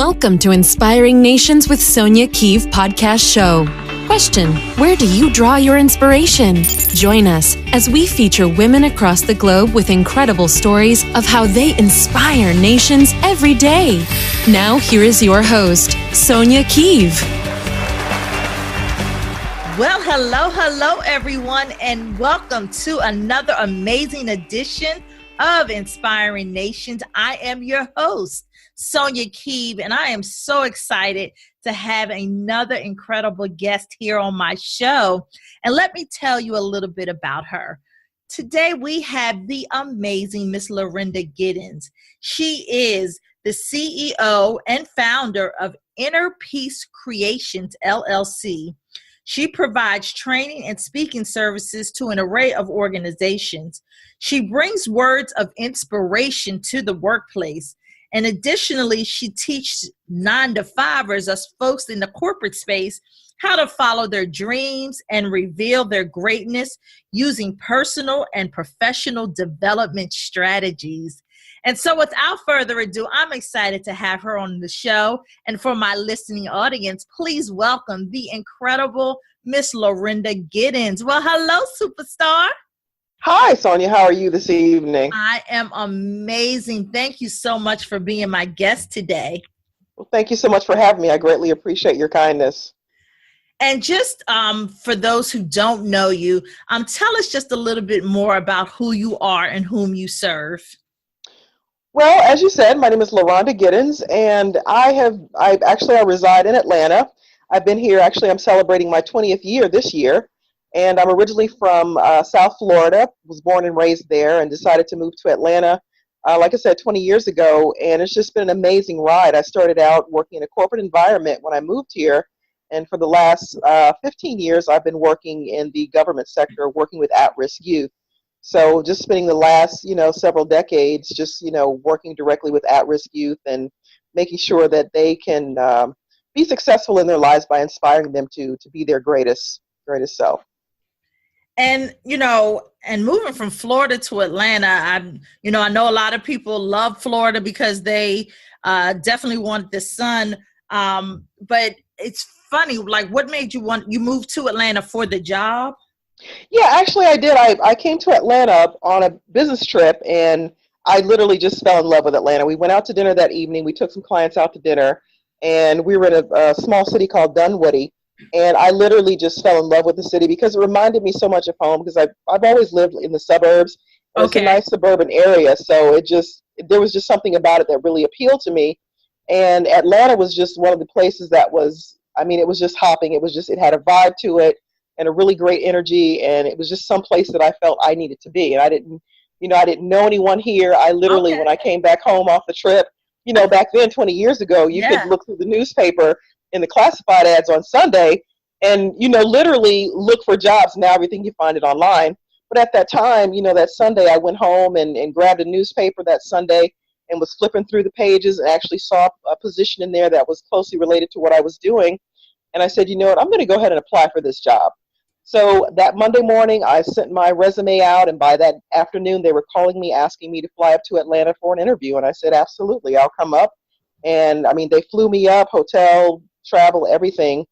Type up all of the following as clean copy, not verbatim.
Welcome to Inspiring Nations with Sonja Keeve Podcast Show. Question: where do you draw your inspiration? Join us as we feature women across the globe with incredible stories of how they inspire nations every day. Now, here is your host, Sonja Keeve. Well, hello, everyone, and welcome to another amazing edition of Inspiring Nations. I am your host, Sonja Keeve, and I am so excited to have another incredible guest here on my show. And let me tell you a little bit about her. Today, we have the amazing Miss Loronda Giddens. She is the CEO and founder of EnerPeace Creations, LLC. She provides training and speaking services to an array of organizations. She brings words of inspiration to the workplace. And additionally, she teaches 9-to-5ers, us folks in the corporate space, how to follow their dreams and reveal their greatness using personal and professional development strategies. And so without further ado, I'm excited to have her on the show. And for my listening audience, please welcome the incredible Miss Loronda Giddens. Well, hello, superstar. Hi, Sonja. How are you this evening? I am amazing. Thank you so much for being my guest today. Well, thank you so much for having me. I greatly appreciate your kindness. And just for those who don't know you, tell us just a little bit more about who you are and whom you serve. Well, as you said, my name is Loronda Giddens, and I reside in Atlanta. I've been here, I'm celebrating my 20th year this year, and I'm originally from South Florida, was born and raised there, and decided to move to Atlanta, like I said, 20 years ago, and it's just been an amazing ride. I started out working in a corporate environment when I moved here, and for the last 15 years, I've been working in the government sector, working with at-risk youth. So just spending the last, several decades, just, working directly with at-risk youth and making sure that they can be successful in their lives by inspiring them to be their greatest self. And, and moving from Florida to Atlanta, I know a lot of people love Florida because they definitely want the sun. But it's funny, like, what made you move to Atlanta for the job? Yeah, actually I did. I came to Atlanta on a business trip, and I literally just fell in love with Atlanta. We went out to dinner that evening. We took some clients out to dinner, and we were in a small city called Dunwoody. And I literally just fell in love with the city because it reminded me so much of home, because I've always lived in the suburbs. Okay. It's a nice suburban area. So there was just something about it that really appealed to me. And Atlanta was just one of the places that was, it was just hopping. It had a vibe to it and a really great energy. And it was just some place that I felt I needed to be. And I didn't know anyone here. I literally, when I came back home off the trip, back then, 20 years ago, you could look through the newspaper in the classified ads on Sunday and, literally look for jobs. Now everything you find it online. But at that time, that Sunday I went home and grabbed a newspaper that Sunday and was flipping through the pages and actually saw a position in there that was closely related to what I was doing. And I said, you know what, I'm going to go ahead and apply for this job. So that Monday morning, I sent my resume out, and by that afternoon, they were calling me, asking me to fly up to Atlanta for an interview. And I said, absolutely, I'll come up. And they flew me up, hotel, travel, everything,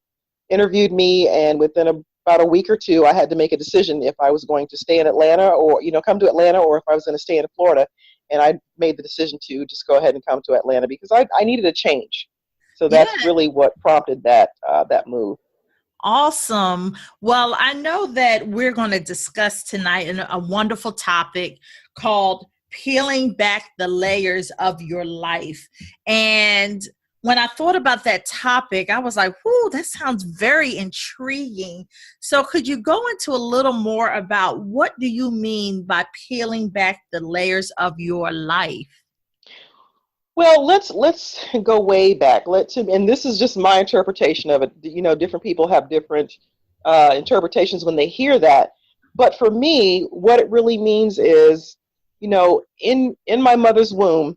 interviewed me. And within about a week or two, I had to make a decision if I was going to stay in Atlanta or, come to Atlanta, or if I was going to stay in Florida. And I made the decision to just go ahead and come to Atlanta because I needed a change. So that's really what prompted that move. Awesome. Well, I know that we're going to discuss tonight a wonderful topic called peeling back the layers of your life. And when I thought about that topic, I was like, whoo, that sounds very intriguing. So could you go into a little more about what do you mean by peeling back the layers of your life? Well, let's go way back. And this is just my interpretation of it. Different people have different interpretations when they hear that. But for me, what it really means is, in my mother's womb,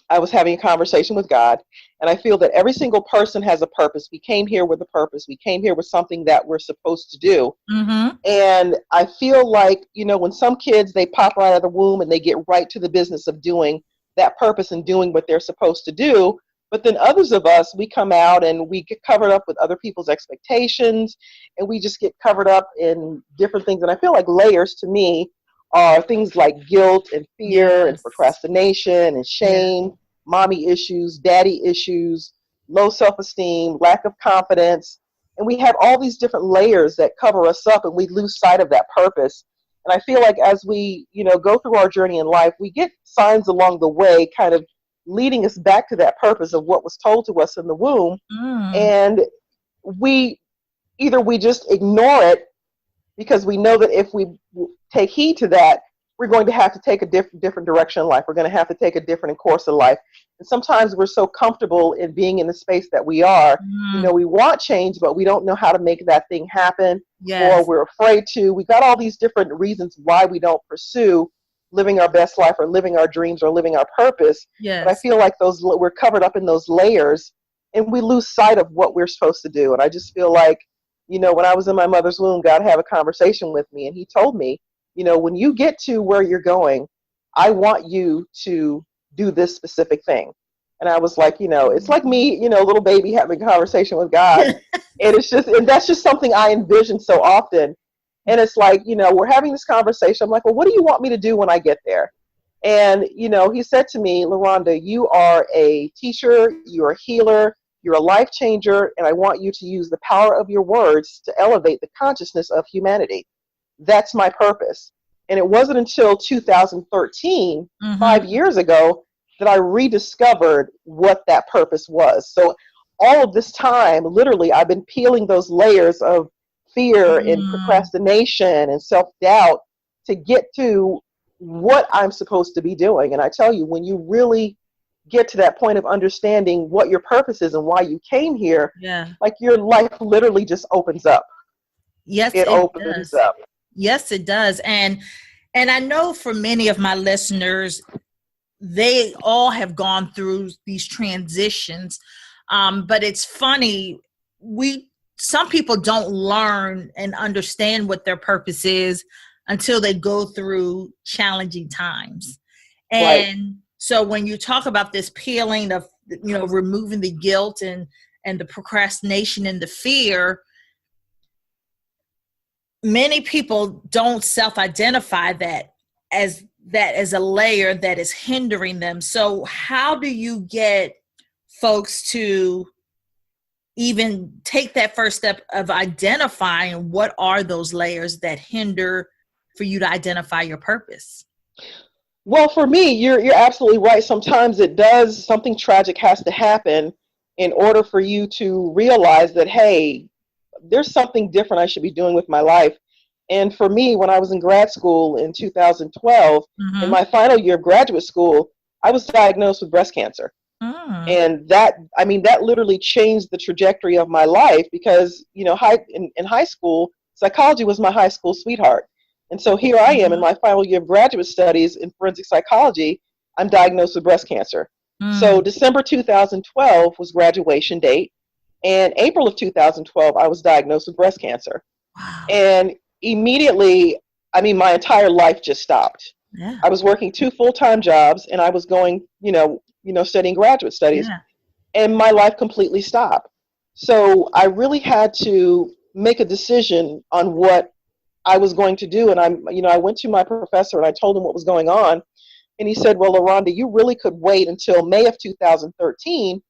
I was having a conversation with God, and I feel that every single person has a purpose. We came here with a purpose. We came here with something that we're supposed to do. Mm-hmm. And I feel like, when some kids, they pop right out of the womb and they get right to the business of doing that purpose and doing what they're supposed to do. But then others of us, we come out and we get covered up with other people's expectations, and we just get covered up in different things. And I feel like layers to me are things like guilt and fear and procrastination and shame, mommy issues, daddy issues, low self-esteem, lack of confidence. And we have all these different layers that cover us up, and we lose sight of that purpose. And I feel like as we, go through our journey in life, we get signs along the way kind of leading us back to that purpose of what was told to us in the womb. And we just ignore it because we know that if we take heed to that, we're going to have to take a different direction in life. We're going to have to take a different course in life. And sometimes we're so comfortable in being in the space that we are. We want change, but we don't know how to make that thing happen. Or we're afraid to. We got all these different reasons why we don't pursue living our best life or living our dreams or living our purpose. But I feel like we're covered up in those layers, and we lose sight of what we're supposed to do. And I just feel like, when I was in my mother's womb, God had a conversation with me, and he told me, when you get to where you're going, I want you to do this specific thing. And I was like, it's like me, little baby having a conversation with God. And that's just something I envision so often. And it's like, we're having this conversation. I'm like, well, what do you want me to do when I get there? And, he said to me, Loronda, you are a teacher, you're a healer, you're a life changer, and I want you to use the power of your words to elevate the consciousness of humanity. That's my purpose. And it wasn't until 2013, 5 years ago, that I rediscovered what that purpose was. So all of this time, literally, I've been peeling those layers of fear and procrastination and self-doubt to get to what I'm supposed to be doing. And I tell you, when you really get to that point of understanding what your purpose is and why you came here, like your life literally just opens up. Yes, it opens up. Yes, it does. And I know for many of my listeners, they all have gone through these transitions. But it's funny, some people don't learn and understand what their purpose is until they go through challenging times. And so when you talk about this peeling of, removing the guilt and the procrastination and the fear, many people don't self-identify that as a layer that is hindering them. So how do you get folks to even take that first step of identifying what are those layers that hinder for you to identify your purpose? Well, for me, you're absolutely right. Sometimes something tragic has to happen in order for you to realize that, hey, there's something different I should be doing with my life. And for me, when I was in grad school in 2012, in my final year of graduate school, I was diagnosed with breast cancer. And that literally changed the trajectory of my life because, in high school, psychology was my high school sweetheart. And so here I am in my final year of graduate studies in forensic psychology, I'm diagnosed with breast cancer. So December 2012 was graduation date. And April of 2012, I was diagnosed with breast cancer. Wow. And immediately, my entire life just stopped. Yeah. I was working 2 full-time jobs, and I was going, studying graduate studies, and my life completely stopped. So I really had to make a decision on what I was going to do. And I went to my professor and I told him what was going on. And he said, well, Loronda, you really could wait until May of 2013,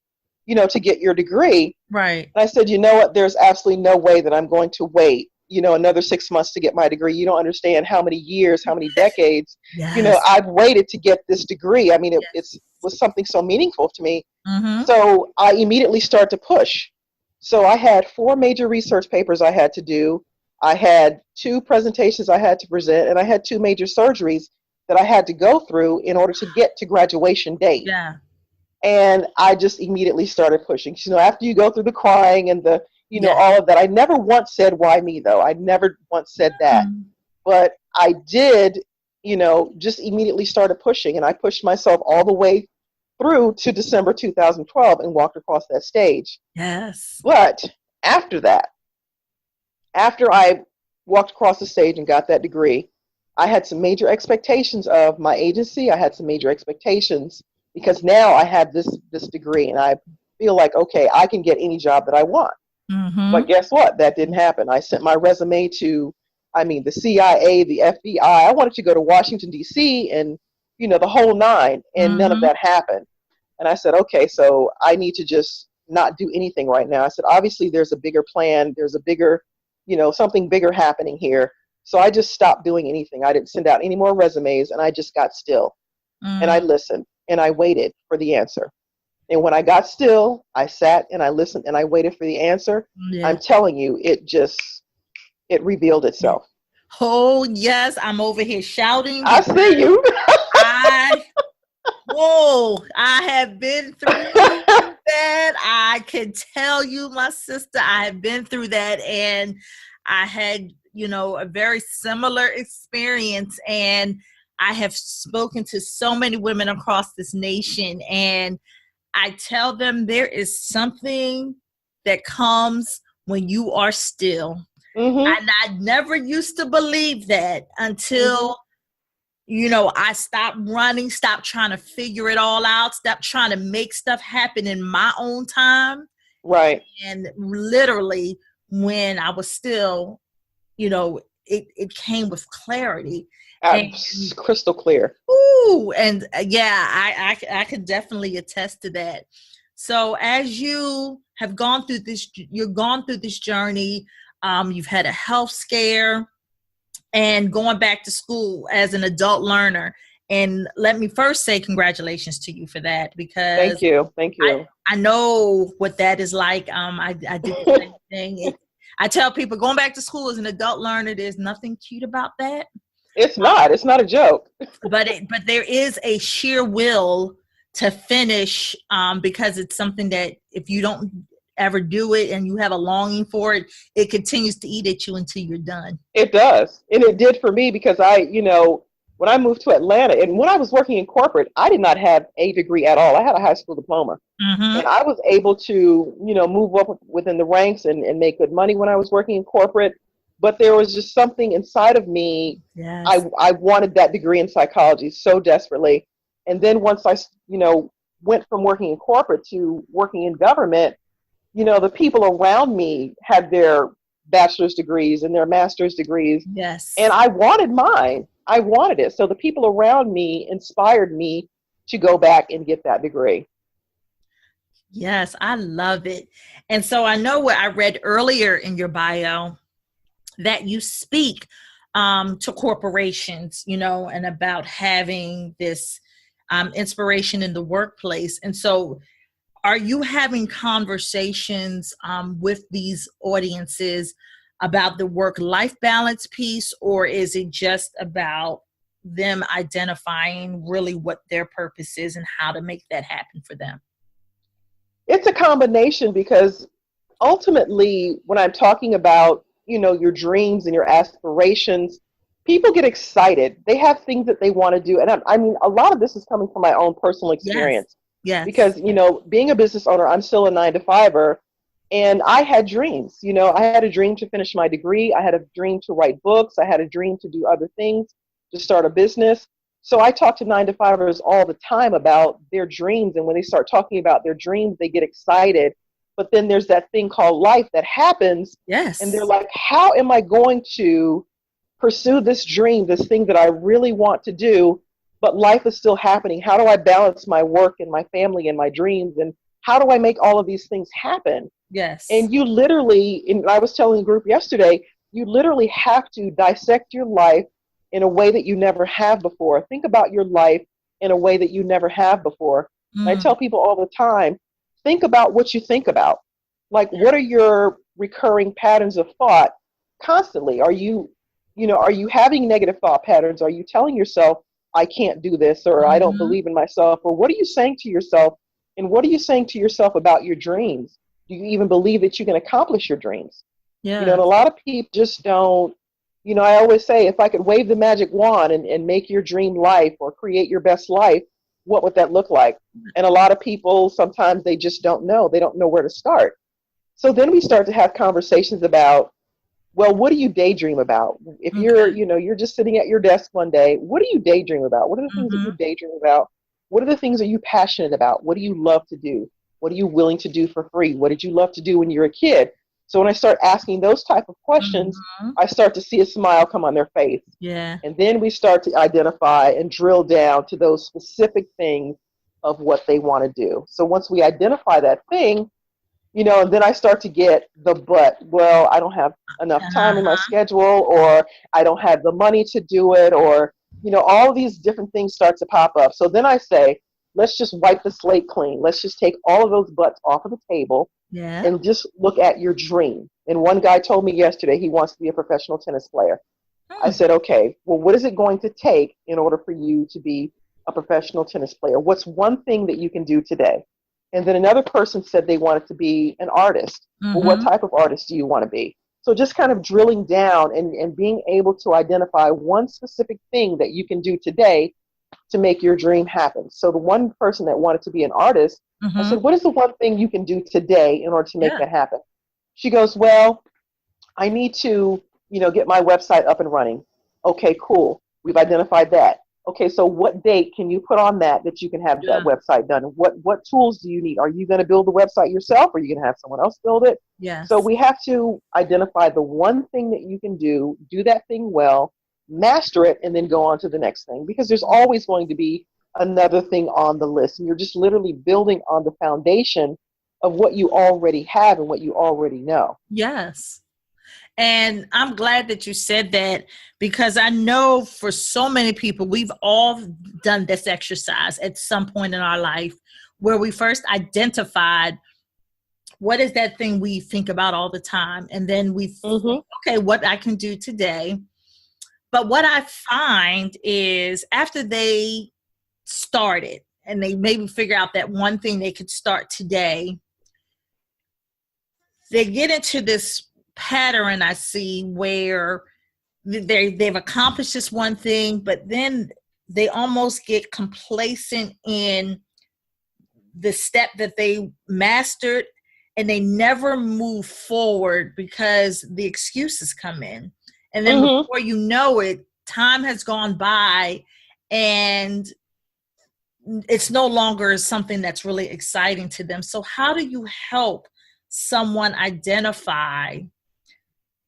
to get your degree. Right. And I said, you know what, there's absolutely no way that I'm going to wait, another 6 months to get my degree. You don't understand how many years, how many decades, I've waited to get this degree. It was something so meaningful to me. So I immediately started to push. So I had 4 major research papers I had to do. I had 2 presentations I had to present, and I had 2 major surgeries that I had to go through in order to get to graduation date. Yeah. And I just immediately started pushing. After you go through the crying and the, all of that, I never once said, why me though? I never once said that. But I did, just immediately started pushing, and I pushed myself all the way through to December 2012 and walked across that stage. Yes. But after that, after I walked across the stage and got that degree, I had some major expectations of my agency. I had some major expectations because now I had this degree, and I feel like, okay, I can get any job that I want. Mm-hmm. But guess what? That didn't happen. I sent my resume to, the CIA, the FBI. I wanted to go to Washington, D.C. and, the whole nine, and none of that happened. And I said, okay, so I need to just not do anything right now. I said, obviously there's a bigger plan. There's a bigger, something bigger happening here. So I just stopped doing anything. I didn't send out any more resumes, and I just got still. And I listened, and I waited for the answer. And when I got still, I sat and I listened and I waited for the answer. Yeah. I'm telling you, it revealed itself. Oh, yes. I'm over here shouting. I see you. I have been through that. I can tell you, my sister, I have been through that. And I had, a very similar experience. And I have spoken to so many women across this nation. And I tell them there is something that comes when you are still. And I never used to believe that until, I stopped running, stopped trying to figure it all out, stopped trying to make stuff happen in my own time. Right. And literally when I was still, it came with clarity. And crystal clear. Ooh, and I could definitely attest to that. So as you have gone through this, journey, you've had a health scare and going back to school as an adult learner. And let me first say congratulations to you for that, because Thank you. I know what that is like. I did the same thing. I tell people going back to school as an adult learner, there's nothing cute about that. It's not a joke. But there is a sheer will to finish, because it's something that if you don't ever do it and you have a longing for it, it continues to eat at you until you're done. It does. And it did for me, because when I moved to Atlanta and when I was working in corporate, I did not have a degree at all. I had a high school diploma. And I was able to, move up within the ranks and make good money when I was working in corporate. But there was just something inside of me. Yes. I wanted that degree in psychology so desperately. And then once I, went from working in corporate to working in government, the people around me had their bachelor's degrees and their master's degrees. Yes. And I wanted mine. I wanted it. So the people around me inspired me to go back and get that degree. Yes, I love it. And so I know what I read earlier in your bio, that you speak to corporations, and about having this inspiration in the workplace. And so are you having conversations with these audiences about the work-life balance piece, or is it just about them identifying really what their purpose is and how to make that happen for them? It's a combination, because ultimately when I'm talking about your dreams and your aspirations, people get excited. They have things that they want to do. And a lot of this is coming from my own personal experience. Yes. Because, being a business owner, I'm still a 9-to-5er, and I had dreams. I had a dream to finish my degree. I had a dream to write books. I had a dream to do other things, to start a business. So I talk to 9-to-5ers all the time about their dreams. And when they start talking about their dreams, they get excited. But then there's that thing called life that happens. Yes. And they're like, how am I going to pursue this dream, this thing that I really want to do, but life is still happening? How do I balance my work and my family and my dreams? And how do I make all of these things happen? Yes. And you literally, and I was telling the group yesterday, you literally have to dissect your life in a way that you never have before. Think about your life in a way that you never have before. And I tell people all the time, think about what you think about. Like, what are your recurring patterns of thought constantly? Are you having negative thought patterns? Are you telling yourself, I can't do this, or I don't believe in myself? Or what are you saying to yourself? And what are you saying to yourself about your dreams? Do you even believe that you can accomplish your dreams? Yeah. And a lot of people just don't, I always say, if I could wave the magic wand and make your dream life or create your best life, what would that look like? And a lot of people, sometimes they just don't know. They don't know where to start. So then we start to have conversations about, well, what do you daydream about? If you're just sitting at your desk one day, what do you daydream about? What are the things that you daydream about? What are the things that you passionate about? What do you love to do? What are you willing to do for free? What did you love to do when you were a kid? So when I start asking those type of questions, I start to see a smile come on their face. Yeah. And then we start to identify and drill down to those specific things of what they want to do. So once we identify that thing, you know, and then I start to get the but, well, I don't have enough time in my schedule, or I don't have the money to do it, or, you know, all these different things start to pop up. So then I say, let's just wipe the slate clean. Let's just take all of those buts off of the table and just look at your dream. And one guy told me yesterday he wants to be a professional tennis player. I said, okay, well, what is it going to take in order for you to be a professional tennis player? What's one thing that you can do today? And then another person said they wanted to be an artist. Well, what type of artist do you want to be? So just kind of drilling down and being able to identify one specific thing that you can do today to make your dream happen. So the one person that wanted to be an artist, I said, what is the one thing you can do today in order to make that happen? She goes, well, I need to, you know, get my website up and running. Okay, cool. We've identified that. Okay, so what date can you put on that you can have that website done? What tools do you need? Are you going to build the website yourself, or are you going to have someone else build it? Yes. So we have to identify the one thing that you can do that thing well, master it, and then go on to the next thing, because there's always going to be another thing on the list. And you're just literally building on the foundation of what you already have and what you already know. Yes. And I'm glad that you said that, because I know for so many people, we've all done this exercise at some point in our life where we first identified what is that thing we think about all the time. And then we think, okay, what I can do today. But what I find is after they started and they maybe figure out that one thing they could start today, they get into this pattern I see where they've accomplished this one thing, but then they almost get complacent in the step that they mastered, and they never move forward because the excuses come in. And then before you know it, time has gone by and it's no longer something that's really exciting to them. So how do you help someone identify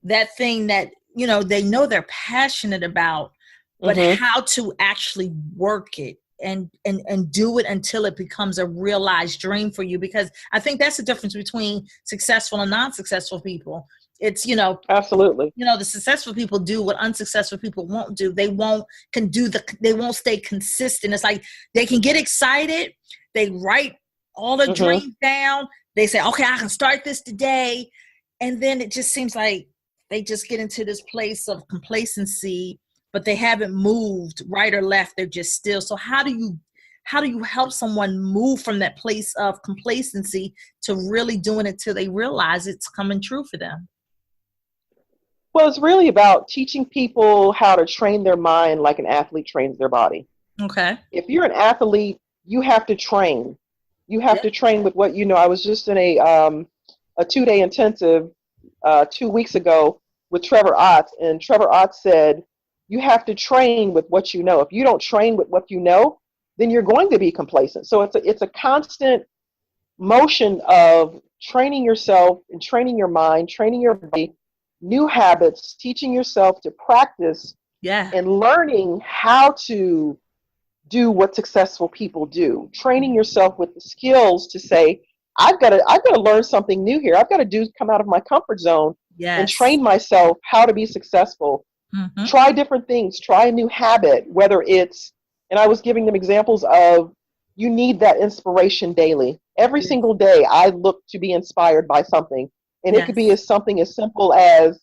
that thing that, you know they're passionate about, but how to actually work it and do it until it becomes a realized dream for you? Because I think that's the difference between successful and non-successful people. It's, absolutely, the successful people do what unsuccessful people won't do. They won't stay consistent. It's like they can get excited. They write all the dreams down. They say, okay, I can start this today. And then it just seems like they just get into this place of complacency, but they haven't moved right or left. They're just still. So how do you help someone move from that place of complacency to really doing it till they realize it's coming true for them? Well, it's really about teaching people how to train their mind like an athlete trains their body. Okay. If you're an athlete, you have to train. You have to train with what you know. I was just in a 2-day intensive 2 weeks ago with Trevor Ott, and Trevor Ott said, you have to train with what you know. If you don't train with what you know, then you're going to be complacent. So it's a constant motion of training yourself and training your mind, training your body, new habits, teaching yourself to practice and learning how to do what successful people do, training yourself with the skills to say, I've got to learn something new here. I've got to come out of my comfort zone and train myself how to be successful. Try different things, try a new habit, whether it's, and I was giving them examples of, you need that inspiration daily. Every single day I look to be inspired by something. And it could be something as simple as,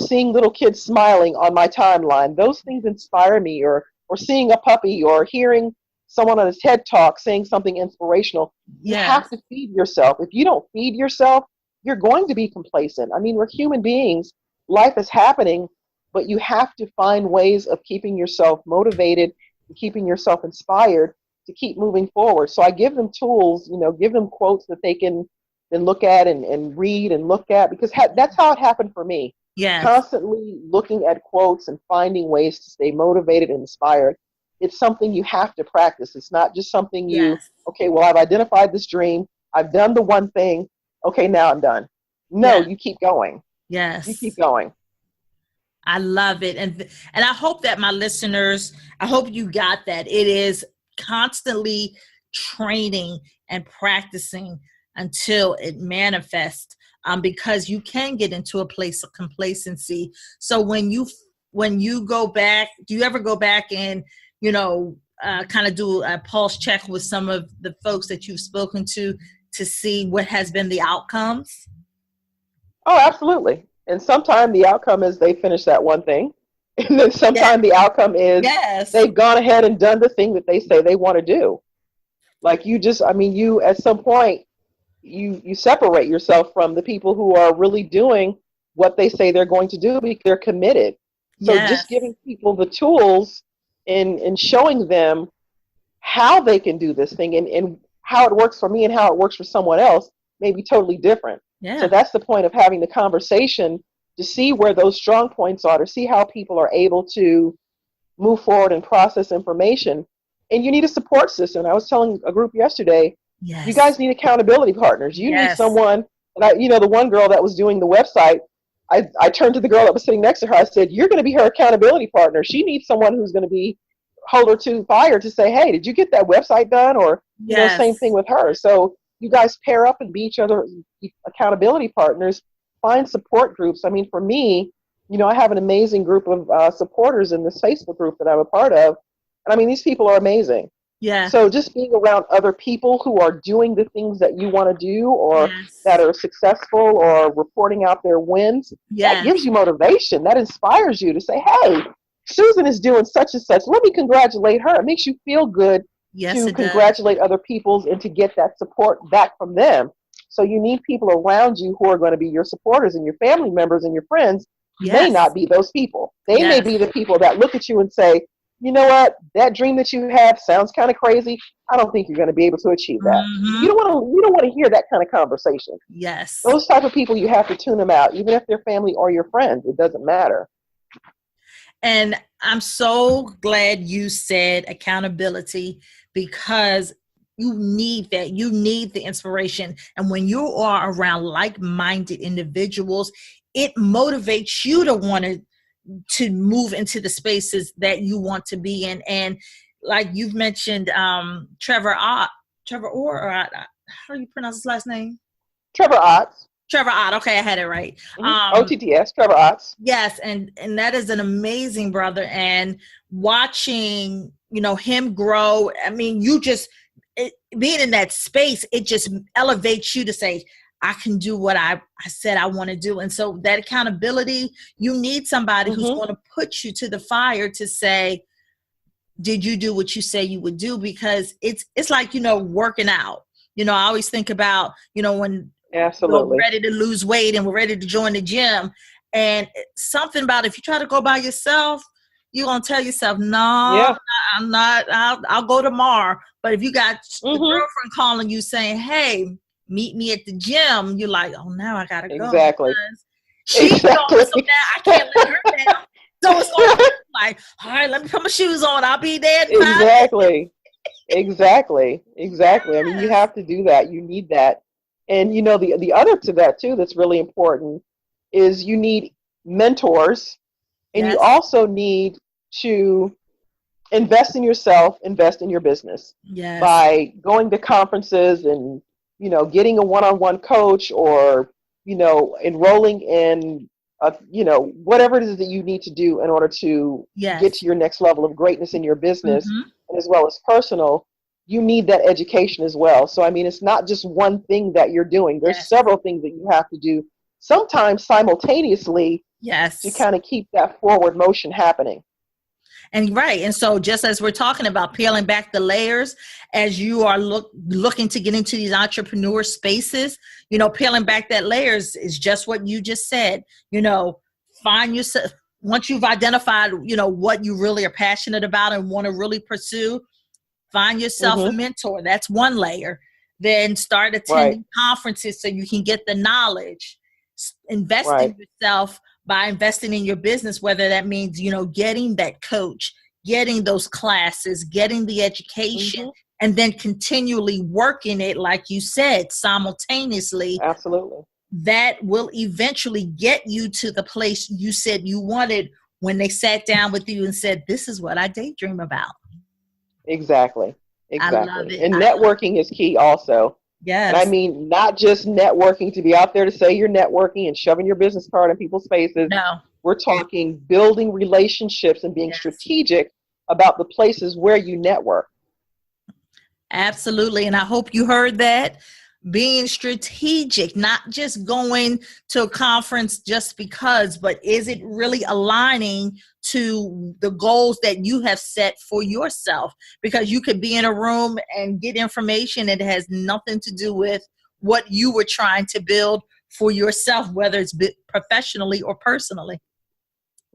seeing little kids smiling on my timeline. Those things inspire me, or seeing a puppy, or hearing someone on a TED Talk saying something inspirational. You have to feed yourself. If you don't feed yourself, you're going to be complacent. I mean, we're human beings. Life is happening, but you have to find ways of keeping yourself motivated and keeping yourself inspired to keep moving forward. So I give them tools, give them quotes that they can then look at and read and look at, because that's how it happened for me. Constantly looking at quotes and finding ways to stay motivated and inspired. It's something you have to practice. It's not just something okay, well, I've identified this dream. I've done the one thing. Okay, now I'm done. No, you keep going. Yes. You keep going. I love it. And I hope that my listeners, I hope you got that. It is constantly training and practicing until it manifests, because you can get into a place of complacency. So when you go back, do you ever go back and, kind of do a pulse check with some of the folks that you've spoken to see what has been the outcomes? Oh, absolutely. And sometimes the outcome is they finish that one thing. And then sometimes the outcome is they've gone ahead and done the thing that they say they want to do. Like you at some point, you separate yourself from the people who are really doing what they say they're going to do because they're committed. So just giving people the tools and showing them how they can do this thing and how it works for me and how it works for someone else may be totally different. Yeah. So that's the point of having the conversation, to see where those strong points are, to see how people are able to move forward and process information. And you need a support system. I was telling a group yesterday, you guys need accountability partners. You need someone, and the one girl that was doing the website, I turned to the girl that was sitting next to her. I said, you're going to be her accountability partner. She needs someone who's going to hold her to fire to say, hey, did you get that website done? Or, same thing with her. So you guys pair up and be each other's accountability partners. Find support groups. I mean, for me, I have an amazing group of supporters in this Facebook group that I'm a part of. And I mean, these people are amazing. Yeah. So just being around other people who are doing the things that you want to do, or that are successful, or reporting out their wins, that gives you motivation. That inspires you to say, hey, Susan is doing such and such. Let me congratulate her. It makes you feel good to congratulate other people and to get that support back from them. So you need people around you who are going to be your supporters, and your family members and your friends may not be those people. They may be the people that look at you and say, you know what, that dream that you have sounds kind of crazy. I don't think you're going to be able to achieve that. You don't want to hear that kind of conversation. Yes. Those type of people, you have to tune them out, even if they're family or your friends. It doesn't matter. And I'm so glad you said accountability, because you need that. You need the inspiration. And when you are around like-minded individuals, it motivates you to want to move into the spaces that you want to be in. And like you've mentioned, Trevor Ott, how do you pronounce his last name? Trevor Ott. Okay, I had it right. OTTS, Trevor Ott. Yes, and that is an amazing brother. And watching, him grow, I mean, being in that space, it just elevates you to say, I can do what I said I want to do. And so that accountability, you need somebody who's going to put you to the fire to say, did you do what you say you would do? Because it's like, working out. I always think about, when we're ready to lose weight and we're ready to join the gym. And something about if you try to go by yourself, you're going to tell yourself, no, I'm not, I'll go tomorrow. But if you got the girlfriend calling you saying, hey, meet me at the gym, you're like, oh, now I got to go. Exactly. She's going, so now I can't let her down. So it's going to be like, all right, let me put my shoes on. I'll be there. Exactly. I mean, you have to do that. You need that. And, the other to that, too, that's really important is you need mentors. And you also need to invest in yourself, invest in your business by going to conferences and, getting a one-on-one coach, or, enrolling in, whatever it is that you need to do in order to get to your next level of greatness in your business, and as well as personal. You need that education as well. So, I mean, it's not just one thing that you're doing. There's several things that you have to do, sometimes simultaneously, to kind of keep that forward motion happening. And and so just as we're talking about peeling back the layers, as you are looking to get into these entrepreneur spaces, peeling back that layers is just what you just said. Find yourself, once you've identified, what you really are passionate about and want to really pursue, find yourself a mentor. That's one layer. Then start attending conferences so you can get the knowledge. Invest in yourself by investing in your business, whether that means, getting that coach, getting those classes, getting the education, and then continually working it, like you said, simultaneously. Absolutely. That will eventually get you to the place you said you wanted when they sat down with you and said, this is what I daydream about. Exactly. I love it. And networking is key also. Yes. And I mean, not just networking to be out there to say you're networking and shoving your business card in people's faces. No. We're talking building relationships and being strategic about the places where you network. Absolutely. And I hope you heard that. Being strategic, not just going to a conference just because, but is it really aligning to the goals that you have set for yourself? Because you could be in a room and get information that has nothing to do with what you were trying to build for yourself, whether it's professionally or personally.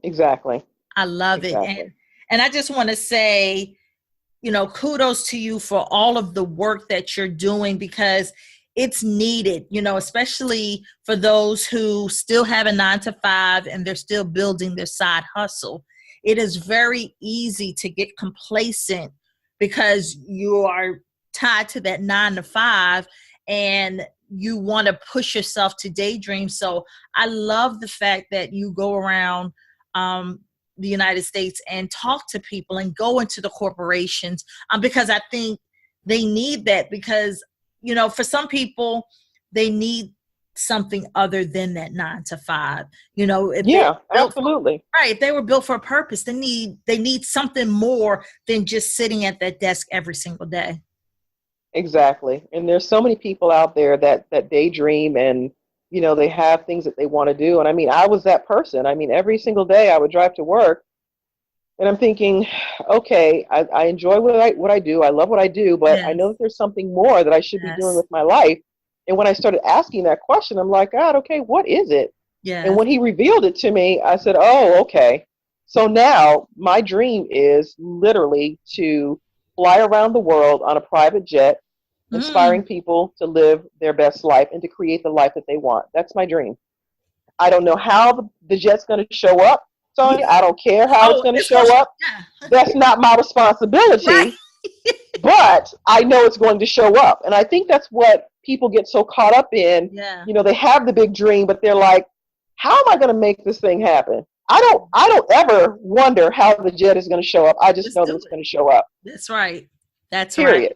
Exactly. I love it. And I just want to say, kudos to you for all of the work that you're doing, because it's needed, especially for those who still have a 9-to-5 and they're still building their side hustle. It is very easy to get complacent because you are tied to that 9-to-5 and you want to push yourself to daydream. So I love the fact that you go around the United States and talk to people and go into the corporations, because I think they need that, because for some people, they need something other than that 9-to-5. Absolutely. Right. If they were built for a purpose, they need something more than just sitting at that desk every single day. Exactly. And there's so many people out there that daydream and, they have things that they want to do. And I mean, I was that person. I mean, every single day I would drive to work and I'm thinking, okay, I enjoy what I do. I love what I do, but I know that there's something more that I should be doing with my life. And when I started asking that question, I'm like, God, okay, what is it? Yeah. And when he revealed it to me, I said, oh, okay. So now my dream is literally to fly around the world on a private jet, inspiring people to live their best life and to create the life that they want. That's my dream. I don't know how the jet's going to show up. Sonya, I don't care how it's going to show up. That's not my responsibility. Right. But I know it's going to show up. And I think that's what people get so caught up in. Yeah. They have the big dream, but they're like, how am I going to make this thing happen? I don't ever wonder how the jet is going to show up. I just know that it's going to show up. That's right. That's Period. Right.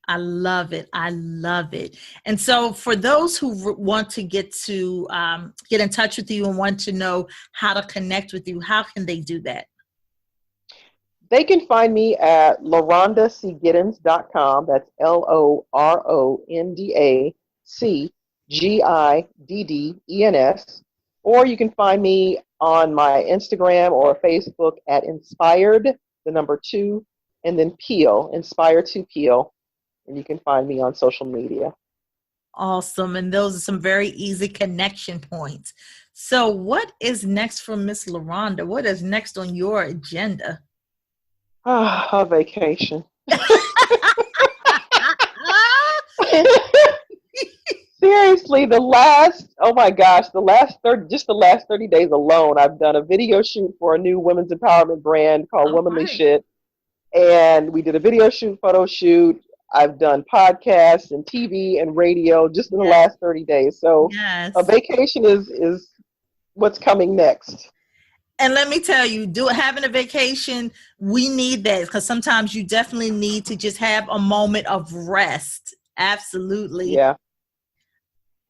I love it. I love it. And so for those who want to get in touch with you and want to know how to connect with you, how can they do that? They can find me at LorondaCgiddens.com. That's LorondaCgiddens. Or you can find me on my Instagram or Facebook at Inspired, 2, and then Peel, Inspire to Peel. And you can find me on social media. Awesome. And those are some very easy connection points. So what is next for Miss Loronda? What is next on your agenda? A vacation. Seriously, the last 30 days alone, I've done a video shoot for a new women's empowerment brand called Womanly Shit. And we did a video shoot, photo shoot. I've done podcasts and TV and radio just in the last 30 days. So a vacation is what's coming next. And let me tell you, having a vacation, we need that, because sometimes you definitely need to just have a moment of rest. Absolutely. Yeah.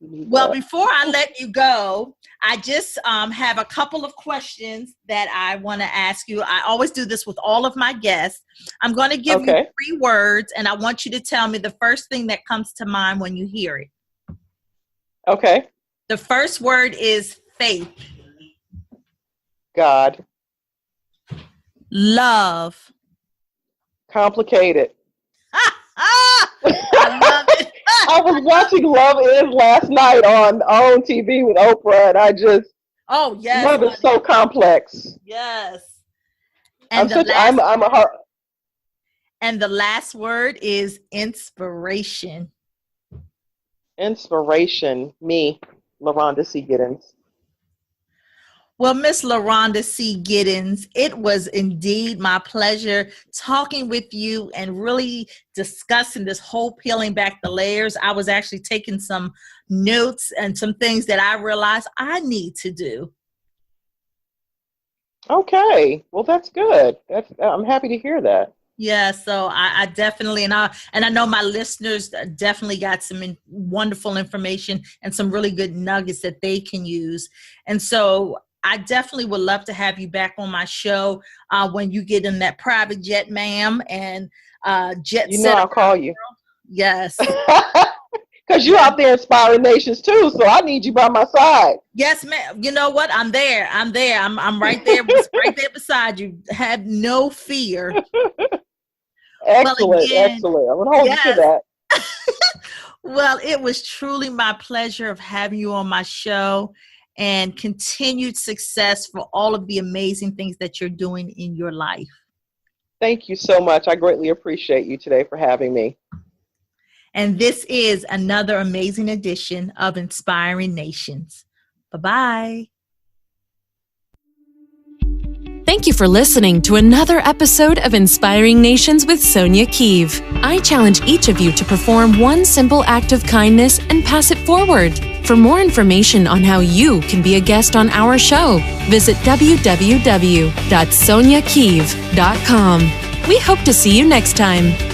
Well, before I let you go, I just have a couple of questions that I want to ask you. I always do this with all of my guests. I'm going to give you 3 words, and I want you to tell me the first thing that comes to mind when you hear it. Okay. The first word is faith. God. Love. Complicated. I love it. I was watching Love Is last night on TV with Oprah, and I just love it. So complex. Yes. And the last word is inspiration. Inspiration. Me, Loronda C. Giddens. Well, Miss Loronda C. Giddens, it was indeed my pleasure talking with you and really discussing this whole peeling back the layers. I was actually taking some notes and some things that I realized I need to do. Okay, well, that's good. I'm happy to hear that. Yeah, so I definitely, and I know my listeners definitely got some wonderful information and some really good nuggets that they can use. And so I definitely would love to have you back on my show when you get in that private jet, ma'am, and jet. You know I'll call you. Yes. Because you're out there inspiring nations too, so I need you by my side. Yes, ma'am. You know what? I'm there. I'm right there, right there beside you. Have no fear. Excellent, excellent. I'm gonna hold you to that. Well, it was truly my pleasure of having you on my show, and continued success for all of the amazing things that you're doing in your life. Thank you so much. I greatly appreciate you today for having me. And this is another amazing edition of Inspiring Nations. Bye-bye. Thank you for listening to another episode of Inspiring Nations with Sonja Keeve. I challenge each of you to perform one simple act of kindness and pass it forward. For more information on how you can be a guest on our show, visit www.sonjakeeve.com. We hope to see you next time.